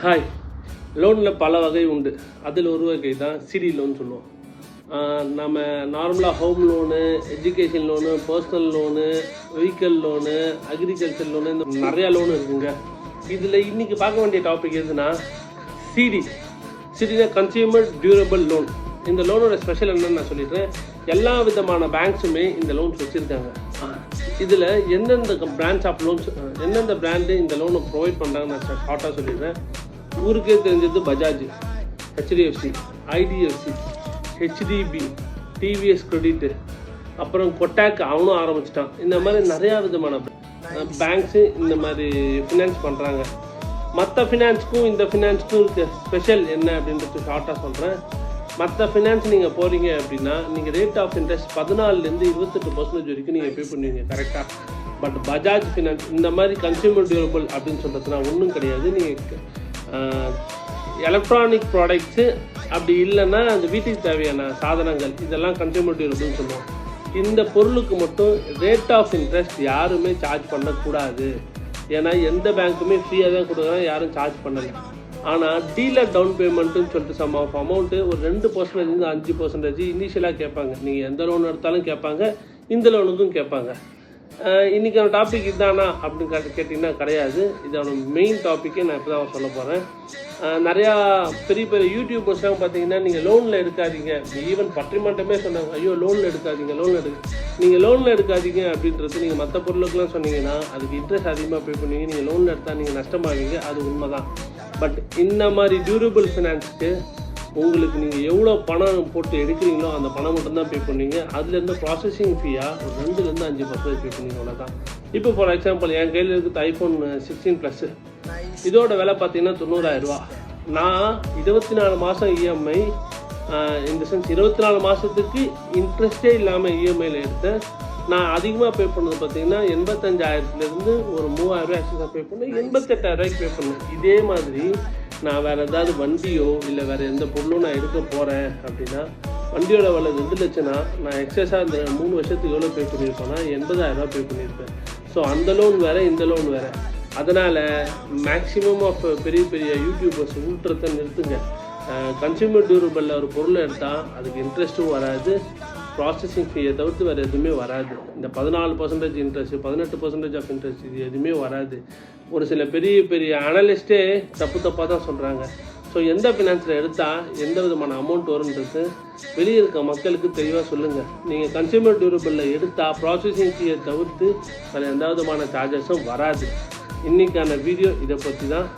Hi, லோனில் பல வகை உண்டு. அதில் ஒரு வகை தான் சிடி லோன் சொல்லுவோம். நம்ம நார்மலாக home loan, education loan, personal loan, vehicle loan, agriculture loan, இந்த நிறையா லோன் இருக்குங்க. இதில் இன்றைக்கி பார்க்க வேண்டிய டாபிக் எதுனா சிடி. சிடினா கன்சியூமர் டியூரபிள் லோன். இந்த லோனோட ஸ்பெஷல் என்னன்னு நான் சொல்லிடுறேன். எல்லா விதமான பேங்க்ஸுமே இந்த லோன்ஸ் வச்சுருக்காங்க. இதில் எந்தெந்த பிரான்ச் ஆஃப் லோன்ஸ், எந்தெந்த பிராண்டு இந்த லோனை ப்ரொவைட் பண்ணுறாங்கன்னு நான் ஷார்ட்டாக சொல்லிடுறேன். ஊருக்கே தெரிஞ்சது Bajaj, HDFC, IDFC, HDB, TVS credit, அப்புறம் கொட்டாக் அவனும் ஆரம்பிச்சிட்டான். இந்த மாதிரி நிறையா விதமான பேங்க்ஸு இந்த மாதிரி ஃபினான்ஸ் பண்ணுறாங்க. மற்ற ஃபினான்ஸுக்கும் இந்த ஃபினான்ஸுக்கும் இருக்க ஸ்பெஷல் என்ன அப்படின்றது ஷார்ட்டாக சொல்கிறேன். மற்ற ஃபினான்ஸ் நீங்கள் போகிறீங்க அப்படின்னா நீங்கள் ரேட் ஆஃப் இன்ட்ரெஸ்ட் 14% 28% வரைக்கும் நீங்கள் பே பண்ணுவீங்க கரெக்டாக. பட் பஜாஜ் ஃபினான்ஸ் இந்த மாதிரி கன்சியூமர் டியூரபிள் அப்படின்னு சொல்கிறதுனா ஒன்றும் கிடையாது. நீங்கள் எலக்ட்ரானிக் ப்ராடக்ட்ஸு அப்படி இல்லைன்னா அந்த வீட்டுக்கு தேவையான சாதனங்கள் இதெல்லாம் கன்சியூமர் டியூரபிள்னு சொல்லுவோம். இந்த பொருளுக்கு மட்டும் ரேட் ஆஃப் இன்ட்ரெஸ்ட் யாருமே சார்ஜ் பண்ணக்கூடாது. ஏன்னா எந்த பேங்க்குமே ஃப்ரீயாக தான் கொடுக்குறாங்க, யாரும் சார்ஜ் பண்ணலை. ஆனால் டீலர் டவுன் பேமெண்ட்டுன்னு சொல்லிட்டு சம் ஆஃப் அமௌண்ட்டு ஒரு 2% 5% இனிஷியலாக கேட்பாங்க. நீங்கள் எந்த லோன் எடுத்தாலும் கேட்பாங்க, இந்த லோனுக்கும் கேட்பாங்க. இன்றைக்கான டாபிக் இதுதானா அப்படின்னு கேட்டிங்கன்னா கிடையாது. இதோட மெயின் டாப்பிக்கே நான் இப்போ தான் சொல்ல போகிறேன். நிறையா பெரிய பெரிய யூடியூபர்ஸ்லாம் பார்த்தீங்கன்னா நீங்கள் லோனில் எடுக்காதீங்க, ஈவன் பட்டிமன்றமே சொன்னாங்க, ஐயோ லோனில் எடுக்காதீங்க, நீங்கள் லோனில் எடுக்காதீங்க அப்படின்றது. நீங்கள் மற்ற பொருளுக்கெலாம் சொன்னீங்கன்னா அதுக்கு இன்ட்ரெஸ்ட் அதிகமாக பே பண்ணுவீங்க. நீங்கள் லோனில் எடுத்தால் நீங்கள் நஷ்டமாவீங்க, அது உண்மை தான். பட் இந்த மாதிரி டியூரபிள் ஃபினான்ஸுக்கு உங்களுக்கு நீங்கள் எவ்வளோ பணம் போட்டு எடுக்கிறீங்களோ அந்த பணம் மட்டும்தான் பே பண்ணுவீங்க. அதுலேருந்து ப்ராசஸிங் ஃபீயாக ஒரு 2% 5% பே பண்ணுவீங்க, அவ்வளோதான். இப்போ ஃபார் எக்ஸாம்பிள் என் கையில் இருக்குது ஐஃபோன் 16 ப்ளஸ்ஸு. இதோட விலை பார்த்தீங்கன்னா 90,000 ரூபா. நான் 24 மாதம் இஎம்ஐ, இந்த சென்ஸ் 24 மாதத்துக்கு இன்ட்ரெஸ்டே இல்லாமல் இஎம்ஐயில் எடுத்தேன். நான் அதிகமாக பே பண்ணது பார்த்தீங்கன்னா 85,000லேருந்து ஒரு 3,000 எக்ஸ்ட்ரா பே பண்ணேன், 88,000 பே பண்ணேன். இதே மாதிரி நான் வேறு ஏதாவது வண்டியோ இல்லை வேறு எந்த பொருளும் நான் எடுக்க போகிறேன் அப்படின்னா வண்டியோட விலை 2 லட்சம்னா நான் எக்ஸஸாக இந்த 3 வருஷத்துக்கு எவ்வளோ பே பண்ணியிருப்பேன்னா 80,000 பே பண்ணியிருப்பேன். ஸோ அந்த லோன் வேறு, இந்த லோன் வேறு. அதனால் மேக்ஸிமம் ஆஃப் பெரிய பெரிய யூடியூபர்ஸ் ஊட்டுறதை நிறுத்துங்க. கன்சியூமர் டியூரபிளில் ஒரு பொருளை எடுத்தால் அதுக்கு இன்ட்ரெஸ்ட்டும் வராது, ப்ராசஸிங் ஃபீயை தவிர்த்து வேறு எதுவுமே வராது. இந்த 14% இன்ட்ரெஸ்ட், 18% ஆஃப் இன்ட்ரெஸ்ட், இது எதுவுமே வராது. ஒரு சில பெரிய பெரிய அனலிஸ்ட்டே தப்பாக தான் சொல்கிறாங்க. ஸோ எந்த ஃபினான்ஸில் எடுத்தால் எந்த விதமான அமௌண்ட் வரும்ன்றது வெளியே இருக்க மக்களுக்கு தெளிவாக சொல்லுங்கள். நீங்கள் கன்சியூமர் டியூரபிளில் எடுத்தால் ப்ராசஸிங் ஃபீயை தவிர்த்து வேறு எந்த விதமான சார்ஜஸும் வராது. இன்றைக்கான வீடியோ இதை பற்றி தான்.